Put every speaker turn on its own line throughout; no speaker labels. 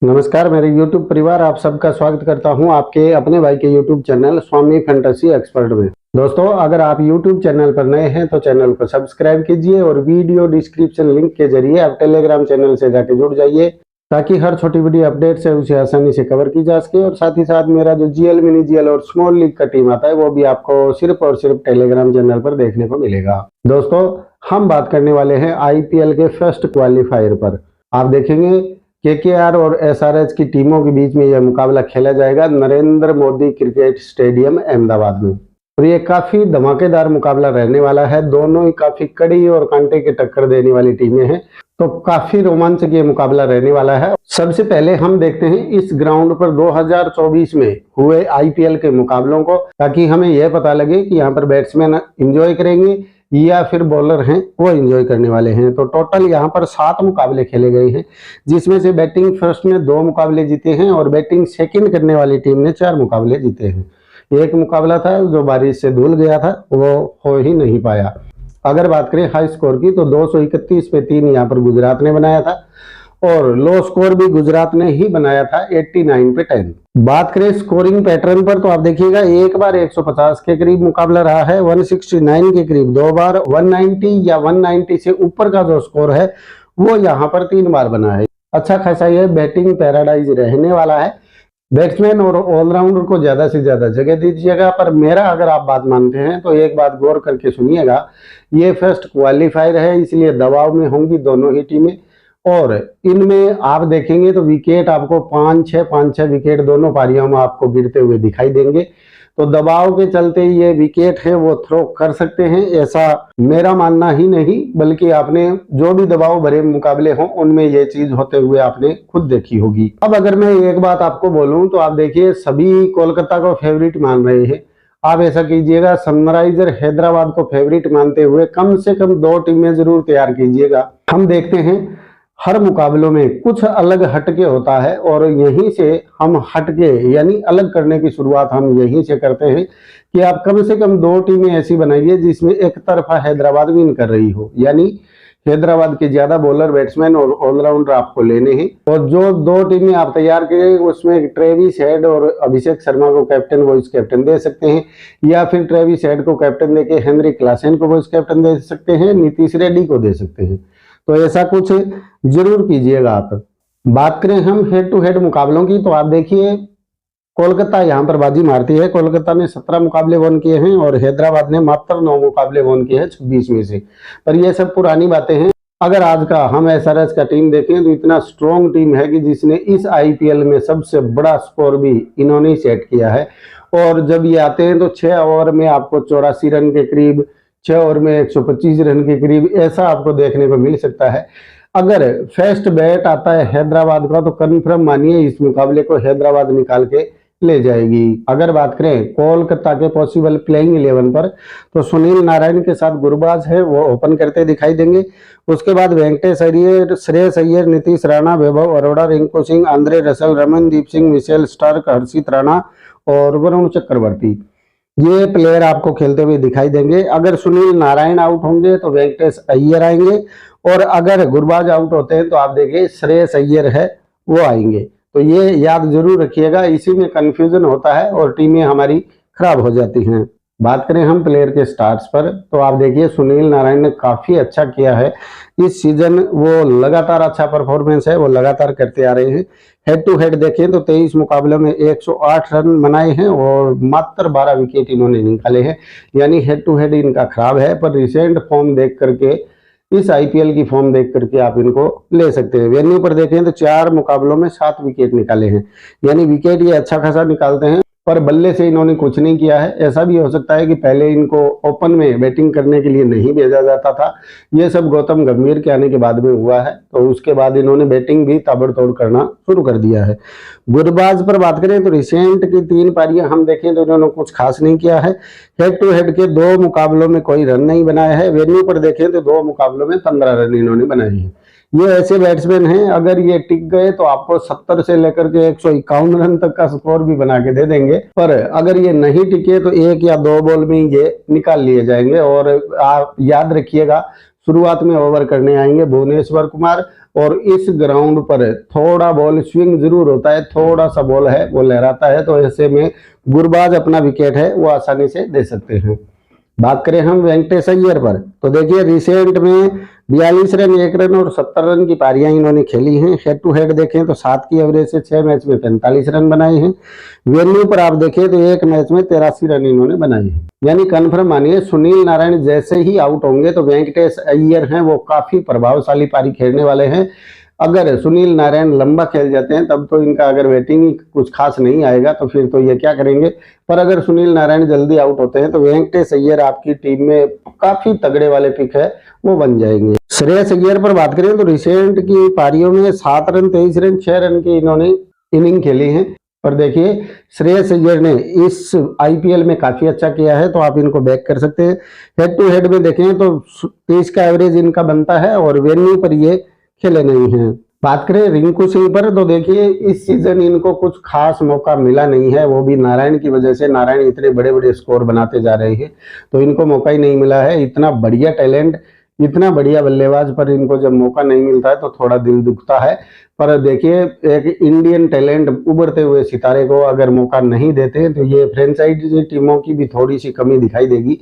नमस्कार मेरे YouTube परिवार, आप सबका स्वागत करता हूं आपके अपने भाई के YouTube चैनल स्वामी फैंटेसी एक्सपर्ट में। दोस्तों, अगर आप YouTube चैनल पर नए हैं तो चैनल को सब्सक्राइब कीजिए और वीडियो डिस्क्रिप्शन लिंक के जरिए आप टेलीग्राम चैनल से जाके जुड़ जाइए ताकि हर छोटी बड़ी अपडेट्स है उसे आसानी से कवर की जा सके। और साथ ही साथ मेरा जो GL मिनी GL और स्मॉल लीग का टीम आता है वो भी आपको सिर्फ और सिर्फ टेलीग्राम चैनल पर देखने को मिलेगा। दोस्तों, हम बात करने वाले हैं IPL के फर्स्ट क्वालिफायर पर। आप देखेंगे KKR और SRH की टीमों के बीच में यह मुकाबला खेला जाएगा नरेंद्र मोदी क्रिकेट स्टेडियम अहमदाबाद में। और ये काफी धमाकेदार मुकाबला रहने वाला है। दोनों ही काफी कड़ी और कांटे की टक्कर देने वाली टीमें हैं, तो काफी रोमांचक ये मुकाबला रहने वाला है। सबसे पहले हम देखते हैं इस ग्राउंड पर 2024 में हुए IPL के मुकाबलों को, ताकि हमें यह पता लगे कि यहाँ पर बैट्समैन एंजॉय करेंगे या फिर बॉलर हैं वो एंजॉय करने वाले हैं। तो टोटल यहाँ पर 7 मुकाबले खेले गए हैं, जिसमें से बैटिंग फर्स्ट ने 2 मुकाबले जीते हैं और बैटिंग सेकंड करने वाली टीम ने 4 मुकाबले जीते हैं। एक मुकाबला था जो बारिश से धुल गया था, वो हो ही नहीं पाया। अगर बात करें हाई स्कोर की तो 231 पे 3 यहाँ पर गुजरात ने बनाया था और लो स्कोर भी गुजरात ने ही बनाया था 89 पे 10। बात करें स्कोरिंग पैटर्न पर तो आप देखिएगा, एक बार 150 के करीब मुकाबला रहा है, 169 के करीब 2 बार, 190 या 190 से ऊपर का जो स्कोर है वो यहाँ पर 3 बार बना है। अच्छा खासा ये बैटिंग पैराडाइज रहने वाला है। बैट्समैन और ऑलराउंडर को ज्यादा से ज्यादा जगह दीजिएगा। पर मेरा अगर आप बात मानते हैं तो एक बात गौर करके सुनिएगा, ये फर्स्ट क्वालिफायर है, इसलिए दबाव में होंगी दोनों ही टीमें। और इनमें आप देखेंगे तो विकेट आपको 5-6 विकेट दोनों पारियों में आपको गिरते हुए दिखाई देंगे। तो दबाव के चलते ये विकेट है वो थ्रो कर सकते हैं, ऐसा मेरा मानना ही नहीं, बल्कि आपने जो भी दबाव भरे मुकाबले हों उनमें ये चीज होते हुए आपने खुद देखी होगी। अब अगर मैं एक बात आपको बोलूं तो आप देखिए, सभी कोलकाता को फेवरेट मान रहे हैं। आप ऐसा कीजिएगा, सनराइजर हैदराबाद को फेवरेट मानते हुए कम से कम 2 टीमें जरूर तैयार कीजिएगा। हम देखते हैं हर मुकाबलों में कुछ अलग हटके होता है और यहीं से हम हटके यानी अलग करने की शुरुआत हम यहीं से करते हैं कि आप कम से कम 2 टीमें ऐसी बनाइए जिसमें एक तरफा हैदराबाद विन कर रही हो, यानी हैदराबाद के ज्यादा बॉलर, बैट्समैन और ऑलराउंडर आपको लेने हैं। और जो 2 टीमें आप तैयार करें उसमें ट्रेविस हेड और अभिषेक शर्मा को कैप्टन वाइस कैप्टन दे सकते हैं, या फिर ट्रेविस हेड को कैप्टन देके हेनरी क्लासेन को वाइस कैप्टन दे सकते हैं, नीतीश रेड्डी को दे सकते हैं। तो ऐसा कुछ जरूर कीजिएगा आप। बात करें हम हेड टू हेड मुकाबलों की तो आप देखिए, कोलकाता यहाँ पर बाजी मारती है। कोलकाता ने 17 मुकाबले वन किए हैं और हैदराबाद ने मात्र 9 मुकाबले वन किए हैं 26 में से। पर ये सब पुरानी बातें हैं। अगर आज का हम SRH का टीम देखें तो इतना स्ट्रॉन्ग टीम है कि जिसने इस IPL में सबसे बड़ा स्कोर भी इन्होंने सेट किया है। और जब ये आते हैं तो 6 ओवर में आपको 84 रन के करीब, 6 ओवर में 125 रन के करीब ऐसा आपको देखने को मिल सकता है। अगर फर्स्ट बैट आता है हैदराबाद का तो कन्फर्म मानिए इस मुकाबले को हैदराबाद निकाल के ले जाएगी। अगर बात करें कोलकाता के पॉसिबल प्लेइंग 11 पर तो सुनील नारायण के साथ गुरबाज है वो ओपन करते दिखाई देंगे। उसके बाद Venkatesh Iyer, Shreyas Iyer, Nitish Rana, Vaibhav Arora, Rinku Singh, Andre Russell, Ramandeep Singh, Mitchell Starc, Harshit Rana और वरुण चक्रवर्ती, ये प्लेयर आपको खेलते हुए दिखाई देंगे। अगर सुनील नारायण आउट होंगे तो वेंकटेश अय्यर आएंगे, और अगर गुरबाज आउट होते हैं तो आप देखिए श्रेयस अय्यर है वो आएंगे। तो ये याद जरूर रखिएगा, इसी में कंफ्यूजन होता है और टीमें हमारी खराब हो जाती हैं। बात करें हम प्लेयर के स्टार्ट्स पर तो आप देखिए, सुनील नारायण ने काफी अच्छा किया है इस सीजन, वो लगातार अच्छा परफॉर्मेंस है वो लगातार करते आ रहे हैं। हेड टू हेड देखें तो 23 मुकाबलों में 108 रन बनाए हैं और मात्र 12 विकेट इन्होंने निकाले हैं, यानी हेड टू हेड इनका खराब है। पर रिसेंट फॉर्म देख करके, इस IPL की फॉर्म देख करके आप इनको ले सकते हैं। वेन्यू पर देखें तो 4 मुकाबलों में 7 विकेट निकाले हैं, यानी विकेट ये अच्छा खासा निकालते हैं। पर बल्ले से इन्होंने कुछ नहीं किया है। ऐसा भी हो सकता है कि पहले इनको ओपन में बैटिंग करने के लिए नहीं भेजा जाता था, ये सब गौतम गंभीर के आने के बाद में हुआ है। तो उसके बाद इन्होंने बैटिंग भी ताबड़तोड़ करना शुरू कर दिया है। गुरबाज पर बात करें तो रिसेंट की 3 पारियां हम देखें तो इन्होंने कुछ खास नहीं किया है। हेड टू हेड के 2 मुकाबलों में कोई रन नहीं बनाया है। वेन्यू पर देखें तो 2 मुकाबलों में 15 रन इन्होंने बनाए हैं। ये ऐसे बैट्समैन हैं, अगर ये टिक गए तो आपको 70 से लेकर के 151 रन तक का स्कोर भी बना के दे देंगे। पर अगर ये नहीं टिके तो 1 या 2 बॉल में ये निकाल लिए जाएंगे। और आप याद रखिएगा, शुरुआत में ओवर करने आएंगे भुवनेश्वर कुमार, और इस ग्राउंड पर थोड़ा बॉल स्विंग जरूर होता है, थोड़ा सा बॉल है वो लहराता है, तो ऐसे में गुरबाज अपना विकेट है वो आसानी से दे सकते हैं। बात करें हम वेंकटेश अय्यर पर, तो देखिए रिसेंट में 42 रन 1 रन और 70 रन की पारियां इन्होंने खेली हैं। हेड टू हेड देखें तो 7 की एवरेज से 6 मैच में 45 रन बनाए हैं। वेन्यू पर आप देखें तो एक मैच में 83 रन इन्होंने बनाए हैं। यानी कन्फर्म मानिए सुनील नारायण जैसे ही आउट होंगे तो वेंकटेश अय्यर हैं वो काफी प्रभावशाली पारी खेलने वाले हैं। अगर सुनील नारायण लंबा खेल जाते हैं तब तो इनका अगर बैटिंग कुछ खास नहीं आएगा तो फिर तो ये क्या करेंगे, पर अगर सुनील नारायण जल्दी आउट होते हैं तो वेंकटेश अय्यर आपकी टीम में काफी तगड़े वाले पिक है वो बन जाएंगे। श्रेयस अय्यर पर बात करें तो रिसेंट की पारियों में 7 रन 23 रन 6 रन की इन्होंने इनिंग खेली है। पर देखिए श्रेयस अय्यर ने इस आईपीएल में काफी अच्छा किया है, तो आप इनको बैक कर सकते हैं। हेड टू हेड में देखें तो 30 का एवरेज इनका बनता है और वेन्यू पर ये खेले नहीं हैं। बात करें रिंकू सिंह पर, तो देखिए इस सीजन इनको कुछ खास मौका मिला नहीं है, वो भी नारायण की वजह से। नारायण इतने बड़े बड़े स्कोर बनाते जा रहे हैं तो इनको मौका ही नहीं मिला है। इतना बढ़िया टैलेंट, इतना बढ़िया बल्लेबाज पर इनको जब मौका नहीं मिलता है तो थोड़ा दिल दुखता है। पर देखिए एक इंडियन टैलेंट, उभरते हुए सितारे को अगर मौका नहीं देते तो ये फ्रेंचाइजी टीमों की भी थोड़ी सी कमी दिखाई देगी,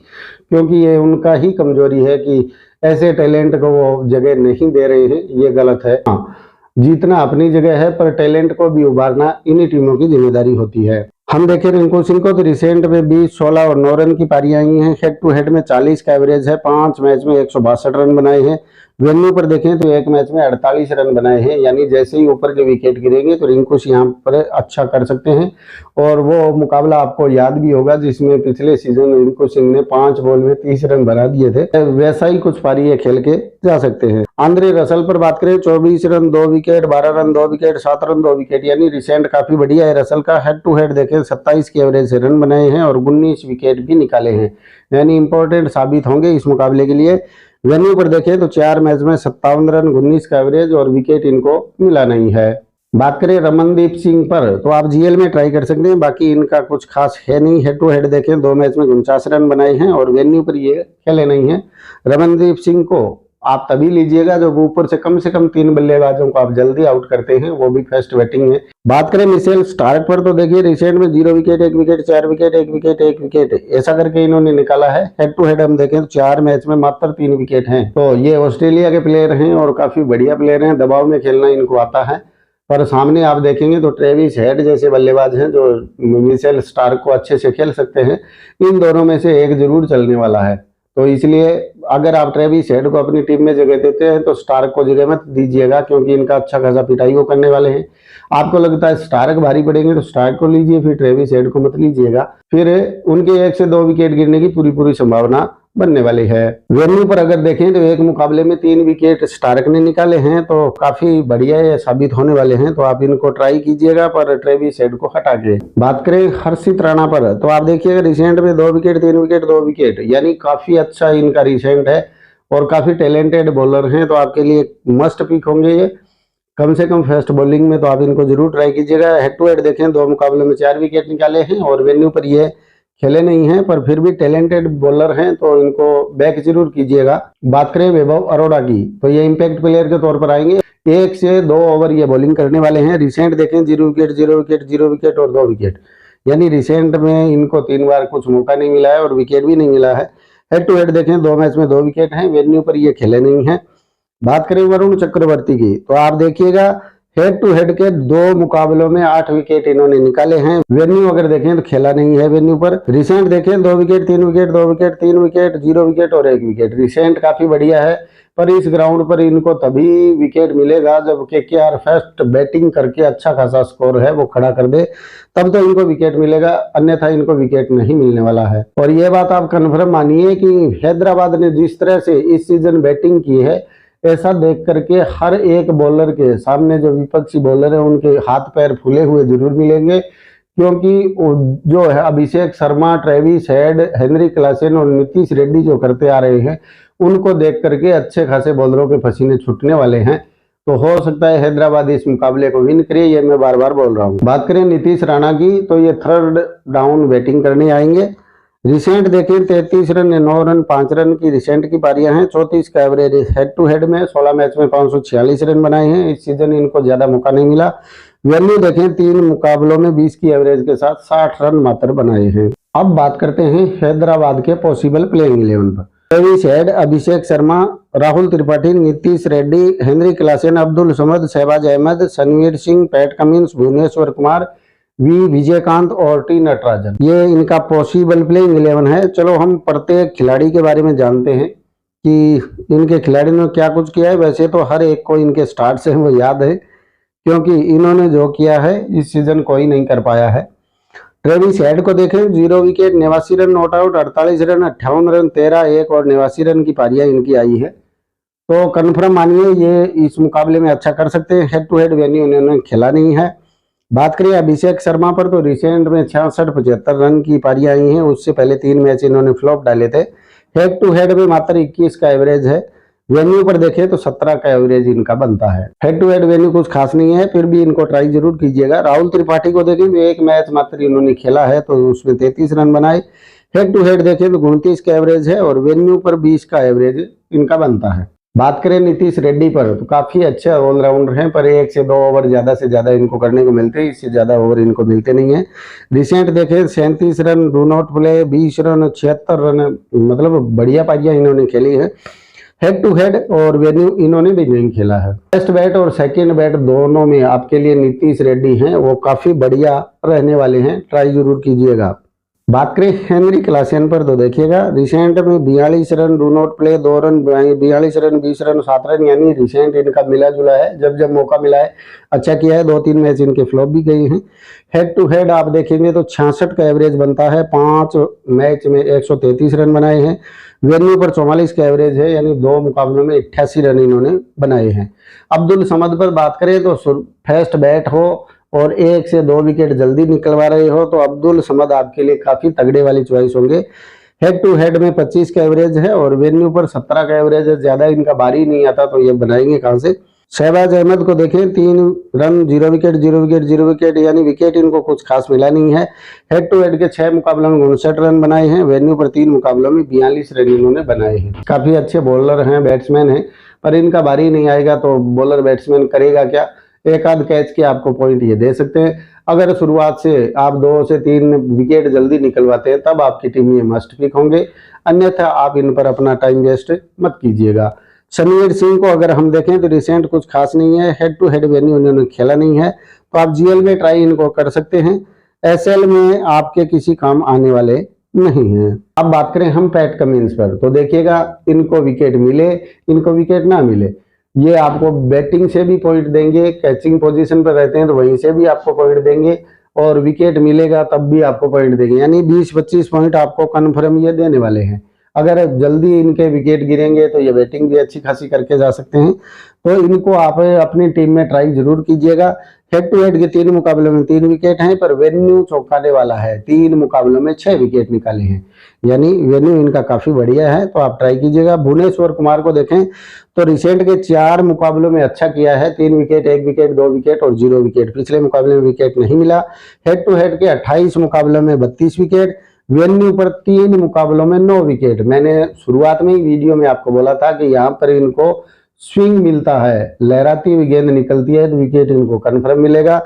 क्योंकि ये उनका ही कमजोरी है कि ऐसे टैलेंट को वो जगह नहीं दे रहे हैं। ये गलत है। हाँ, जीतना अपनी जगह है पर टैलेंट को भी उभारना इन्हीं टीमों की जिम्मेदारी होती है। हम देखें रिंकू सिंह को तो रिसेंट में 20, 16 और 9 रन की पारियां आई हैं। हेड टू हेड में 40 का एवरेज है, 5 मैच में 162 रन बनाए हैं। वेन्यू पर देखें तो एक मैच में 48 रन बनाए हैं। यानी जैसे ही ऊपर के विकेट गिरेंगे तो रिंकू सिंह यहाँ पर अच्छा कर सकते हैं। और वो मुकाबला आपको याद भी होगा जिसमें पिछले सीजन रिंकू सिंह ने 5 बॉल में 30 रन बना दिए थे, वैसा ही कुछ पारी ये खेल के जा सकते हैं। आंद्रे रसल पर बात करें 24 run 2 wicket, 12 run 2 wicket, 7 run 2 wicket, यानी रिसेंट काफी बढ़िया है रसल का। हेड टू हेड देखें 27 की एवरेज से रन बनाए हैं और 19 विकेट भी निकाले हैं, यानी इंपॉर्टेंट साबित होंगे इस मुकाबले के लिए। वेन्यू पर देखें तो 4 मैच में 57 रन 19 का एवरेज और विकेट इनको मिला नहीं है। बात करें रमनदीप सिंह पर, तो आप जीएल में ट्राई कर सकते हैं, बाकी इनका कुछ खास है नहीं। हेड टू हेड देखें 2 मैच में 49 रन बनाए हैं और वेन्यू पर ये खेले नहीं है। रमनदीप सिंह को आप तभी लीजिएगा जब ऊपर से कम 3 बल्लेबाजों को आप जल्दी आउट करते हैं, वो भी फर्स्ट बैटिंग में। बात करें मिशेल स्टार्क पर, तो देखिए रिसेंट में 0 wicket 1 wicket 4 wicket 1 wicket 1 wicket ऐसा करके इन्होंने निकाला है। हेड टू हेड हम देखें तो 4 मैच में मात्र 3 विकेट हैं। तो ये ऑस्ट्रेलिया के प्लेयर हैं और काफी बढ़िया प्लेयर हैं, दबाव में खेलना इनको आता है। पर सामने आप देखेंगे तो ट्रेविस हेड जैसे बल्लेबाज हैं जो मिशेल स्टार्क को अच्छे से खेल सकते हैं। इन दोनों में से एक जरूर चलने वाला है, तो इसलिए अगर आप ट्रेविस हेड को अपनी टीम में जगह देते हैं तो स्टार्क को जगह मत दीजिएगा, क्योंकि इनका अच्छा खासा पिटाई वो करने वाले हैं। आपको लगता है स्टार्क भारी पड़ेंगे तो स्टार्क को लीजिए, फिर ट्रेविस हेड को मत लीजिएगा, फिर उनके 1 से 2 विकेट गिरने की पूरी संभावना बनने वाली है। वेन्यू पर अगर देखें तो एक मुकाबले में 3 विकेट स्टार्क ने निकाले हैं, तो काफी बढ़िया ये साबित होने वाले हैं, तो आप इनको ट्राई कीजिएगा पर ट्रेविस हेड को हटा के। बात करें हर्षित राणा पर, तो आप देखिएगा रिसेंट में 2 विकेट 3 विकेट 2 विकेट, यानी काफी अच्छा इनका रिसेंट है और काफी टैलेंटेड बॉलर हैं, तो आपके लिए मस्ट पिक होंगे ये। कम से कम फास्ट बॉलिंग में तो आप इनको जरूर ट्राई कीजिएगा। हेड टू हेड देखें 2 मुकाबले में 4 विकेट निकाले हैं और वेन्यू पर ये खेले नहीं हैं, पर फिर भी टैलेंटेड बॉलर हैं तो इनको बैक जरूर कीजिएगा। बात करें वैभव अरोड़ा की, तो ये इंपैक्ट प्लेयर के तौर पर आएंगे। 1 से 2 ओवर ये बॉलिंग करने वाले हैं। रिसेंट देखें 0 विकेट 0 विकेट 0 विकेट और 2 विकेट, यानी रिसेंट में इनको 3 बार कुछ मौका नहीं मिला है और विकेट भी नहीं मिला है। हेड टू हेड देखें 2 मैच में 2 विकेट हैं, वेन्यू पर ये खेले नहीं है। बात करें वरुण चक्रवर्ती की, तो आप देखिएगा हेड टू हेड के 2 मुकाबलों में 8 विकेट इन्होंने निकाले हैं। वेन्यू अगर देखें तो खेला नहीं है वेन्यू पर। रिसेंट देखें 2 wicket 3 wicket 2 wicket 3 wicket 0 wicket और 1 विकेट, रिसेंट काफी बढ़िया है। पर इस ग्राउंड पर इनको तभी विकेट मिलेगा जब केकेआर फर्स्ट बैटिंग करके अच्छा खासा स्कोर है वो खड़ा कर दे, तब तो इनको विकेट मिलेगा, अन्यथा इनको विकेट नहीं मिलने वाला है। और ये बात आप कन्फर्म मानिए कि हैदराबाद ने जिस तरह से इस सीजन बैटिंग की है, ऐसा देख करके हर एक बॉलर के सामने जो विपक्षी बॉलर है उनके हाथ पैर फूले हुए जरूर मिलेंगे, क्योंकि जो है Abhishek Sharma, Travis Head, Heinrich Klaasen और नीतीश रेड्डी जो करते आ रहे हैं, उनको देख करके अच्छे खासे बॉलरों के पसीने छूटने वाले हैं। तो हो सकता है हैदराबाद इस मुकाबले को विन करे, ये मैं बार बार बोल रहा हूँ। बात करें नीतीश राणा की, तो ये 3rd डाउन बैटिंग करने आएंगे। रिसेंट देखें 33 रन, 9 रन, 5 रन की रिसेंट की पारियां हैं। 34 का एवरेज हेड टू हेड में 16 मैच में 546 रन बनाए हैं। इस सीजन इनको ज्यादा मौका नहीं मिला। वैल्यू देखें 3 मुकाबलों में 20 की एवरेज के साथ 60 रन मात्र बनाए हैं। अब बात करते हैं हैदराबाद के पॉसिबल प्लेइंग 11 पर। Travis Head, Abhishek Sharma, Rahul Tripathi, Nitish Reddy, Henry Klaasen, Abdul Samad, Shahbaz Ahmed, Sanvir Singh, Pat Cummins, Bhuvneshwar Kumar, V Vijayakanth और टी नटराजन, ये इनका पॉसिबल प्लेइंग 11 है। चलो हम प्रत्येक खिलाड़ी के बारे में जानते हैं कि इनके खिलाड़ी ने क्या कुछ किया है। वैसे तो हर एक को इनके स्टार्ट से वो याद है, क्योंकि इन्होंने जो किया है इस सीजन कोई नहीं कर पाया है। ट्रेविस हेड को देखें, 0 wicket, 89 run, not out, 48 run, 58 run, 13, 1 और 89 रन की पारियां इनकी आई है। तो कन्फर्म मानिए ये इस मुकाबले में अच्छा कर सकते हैं। हेड टू हेड वेन्यू इन्होंने खेला नहीं है। बात करें अभिषेक शर्मा पर, तो रिसेंट में 66-75 रन की पारियां आई हैं। उससे पहले 3 मैच इन्होंने फ्लॉप डाले थे। हेड टू हेड में मात्र 21 का एवरेज है। वेन्यू पर देखें तो 17 का एवरेज इनका बनता है। हेड टू हेड वेन्यू कुछ खास नहीं है, फिर भी इनको ट्राई जरूर कीजिएगा। राहुल त्रिपाठी को देखें तो 1 मैच मात्र इन्होंने खेला है, तो उसमें 33 रन बनाए। हेड टू हेड देखें तो 29 का एवरेज है और वेन्यू पर 20 का एवरेज इनका बनता है। बात करें नीतीश रेड्डी पर, तो काफी अच्छे ऑलराउंडर हैं, पर 1 से 2 ओवर ज्यादा से ज्यादा इनको करने को मिलते हैं। इससे ज्यादा ओवर इनको मिलते नहीं है। रिसेंट देखें 37 run, do not play, 20 run, 76 run, मतलब बढ़िया पारियां इन्होंने खेली है। हेड टू हेड और वेन्यू इन्होंने भी नहीं खेला है। फर्स्ट बैट और सेकंड बैट दोनों में आपके लिए नीतीश रेड्डी हैं, वो काफी बढ़िया रहने वाले हैं, ट्राई जरूर कीजिएगा। बात करें हेनरी क्लासेन पर, तो देखिएगा रिसेंट में 42 run, do not play, 2 run, 42 run, 20 run, 7 run, यानी रिसेंट इनका मिला जुला है। जब जब मौका मिला है अच्छा किया है। 2-3 मैच इनके फ्लॉप भी गए हैं। हेड टू हेड आप देखेंगे तो 66 का एवरेज बनता है। 5 मैच में 133 रन बनाए हैं। वेन्यू पर 44 का एवरेज है, यानी 2 मुकाबलों में 88 रन इन्होंने बनाए हैं। अब्दुल समद पर बात करें तो फर्स्ट बैट हो और 1 से 2 विकेट जल्दी निकलवा रहे हो तो अब्दुल समद आपके लिए काफी तगड़े वाली चॉइस होंगे। हेड टू हेड में 25 का एवरेज है और वेन्यू पर 17 का एवरेज है। ज्यादा इनका बारी नहीं आता, तो ये बनाएंगे कहां से। शहबाज अहमद को देखें, 3 रन, 0 विकेट, 0 विकेट, 0 विकेट, यानी विकेट इनको कुछ खास मिला नहीं है। हेड टू हेड के 6 मुकाबलों में 59 रन बनाए हैं। वेन्यू पर 3 मुकाबलों में 42 रन इन्होंने बनाए हैं। काफी अच्छे बॉलर हैं, बैट्समैन हैं, पर इनका बारी नहीं आएगा तो बॉलर बैट्समैन करेगा क्या। एक आध कैच के आपको पॉइंट ये दे सकते हैं। अगर शुरुआत से आप 2 से 3 विकेट जल्दी निकलवाते हैं तब आपकी टीम में मस्ट पिक होंगे, अन्यथा आप इन पर अपना टाइम वेस्ट मत कीजिएगा। सनवीर सिंह को अगर हम देखें तो रिसेंट कुछ खास नहीं है। हेड टू हेड वेन्यू इन्होंने खेला नहीं है, तो आप जीएल में ट्राई इनको कर सकते हैं। एसएल में आपके किसी काम आने वाले नहीं है। अब बात करें हम पैट कमिंस पर, तो देखिएगा इनको विकेट मिले, इनको विकेट ना मिले, ये आपको बैटिंग से भी पॉइंट देंगे। कैचिंग पोजीशन पर रहते हैं तो वहीं से भी आपको पॉइंट देंगे, और विकेट मिलेगा तब भी आपको पॉइंट देंगे, यानी 20-25 पॉइंट आपको कन्फर्म ये देने वाले हैं। अगर जल्दी इनके विकेट गिरेंगे तो ये बैटिंग भी अच्छी खासी करके जा सकते हैं, तो इनको आप अपनी टीम में ट्राई जरूर कीजिएगा। हेड टू हेड के 3 मुकाबलों में 3 विकेट हैं, पर वेन्यू चौंकाने वाला है। 3 मुकाबलों में 6 विकेट निकाले हैं, यानी वेन्यू इनका काफी बढ़िया है, तो आप ट्राई कीजिएगा। भुवनेश्वर कुमार को देखें तो रिसेंट के 4 मुकाबलों में अच्छा किया है। 3 विकेट, 1 विकेट, 2 विकेट और 0 विकेट। पिछले मुकाबले में विकेट नहीं मिला। हेड टू हेड के 28 मुकाबलों में 32 विकेट। वेन्यू पर 3 मुकाबलों में 9 विकेट। मैंने शुरुआत में ही वीडियो में आपको बोला था कि यहाँ पर इनको स्विंग मिलता है, लहराती हुई गेंद निकलती है तो विकेट इनको कन्फर्म मिलेगा।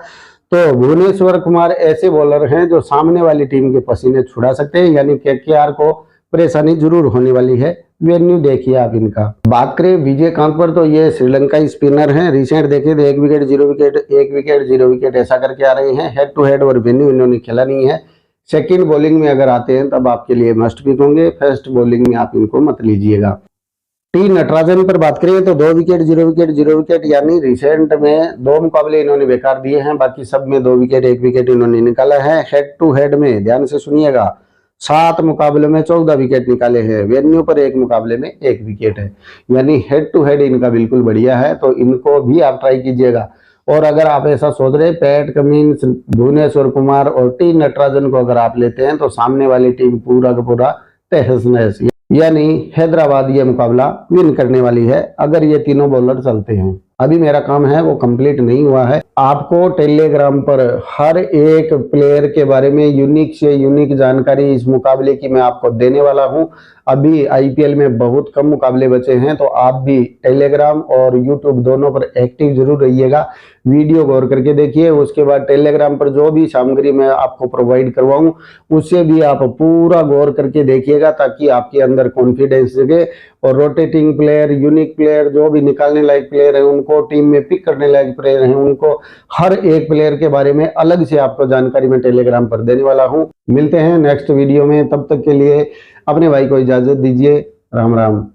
तो भुवनेश्वर कुमार ऐसे बॉलर हैं जो सामने वाली टीम के पसीने छुड़ा सकते हैं, यानी केकेआर को परेशानी जरूर होने वाली है। वेन्यू देखिए आप इनका। बात करें विजयकांत पर, तो ये श्रीलंकाई स्पिनर हैं। रिसेंट देखें तो 1 विकेट, 0 विकेट, 1 विकेट, 0 विकेट ऐसा करके आ रहे हैं। हेड टू हेड और वेन्यू इन्होंने खेला नहीं है। सेकंड बॉलिंग में अगर आते हैं तब आपके लिए मस्ट पिक होंगे। फर्स्ट बॉलिंग में आप इनको मत लीजिएगा। टी नटराजन पर बात करें तो 2 विकेट, 0 विकेट, 0 विकेट, यानी रिसेंट में 2 मुकाबले इन्होंने बेकार दिए हैं, बाकी सब में 2 विकेट, 1 विकेट इन्होंने निकाला है। हेड टू हेड में ध्यान से सुनिएगा, 7 मुकाबले में 14 विकेट निकाले हैं। वेन्यू पर 1 मुकाबले में 1 विकेट है, यानी हेड टू हेड इनका बिल्कुल बढ़िया है, तो इनको भी आप ट्राई कीजिएगा। और अगर आप ऐसा सोच रहे पैट कमिंस, भुवनेश्वर कुमार और टी नटराजन को अगर आप लेते हैं तो सामने वाली टीम पूरा का पूरा तहस नहस, यानी हैदराबाद ये मुकाबला विन करने वाली है अगर ये तीनों बॉलर चलते हैं। अभी मेरा काम है वो कंप्लीट नहीं हुआ है। आपको टेलीग्राम पर हर एक प्लेयर के बारे में यूनिक से यूनिक जानकारी इस मुकाबले की मैं आपको देने वाला हूं। अभी आईपीएल में बहुत कम मुकाबले बचे हैं, तो आप भी टेलीग्राम और यूट्यूब दोनों पर एक्टिव जरूर रहिएगा। वीडियो गौर करके देखिए, उसके बाद टेलीग्राम पर जो भी सामग्री मैं आपको प्रोवाइड करवाऊं उससे भी आप पूरा गौर करके देखिएगा, ताकि आपके अंदर कॉन्फिडेंस जगे और रोटेटिंग प्लेयर, यूनिक प्लेयर, जो भी निकालने लायक प्लेयर है उनको, टीम में पिक करने लायक प्लेयर हैं उनको, हर एक प्लेयर के बारे में अलग से आपको जानकारी मैं टेलीग्राम पर देने वाला हूं। मिलते हैं नेक्स्ट वीडियो में, तब तक के लिए अपने भाई को इजाजत दीजिए। राम राम।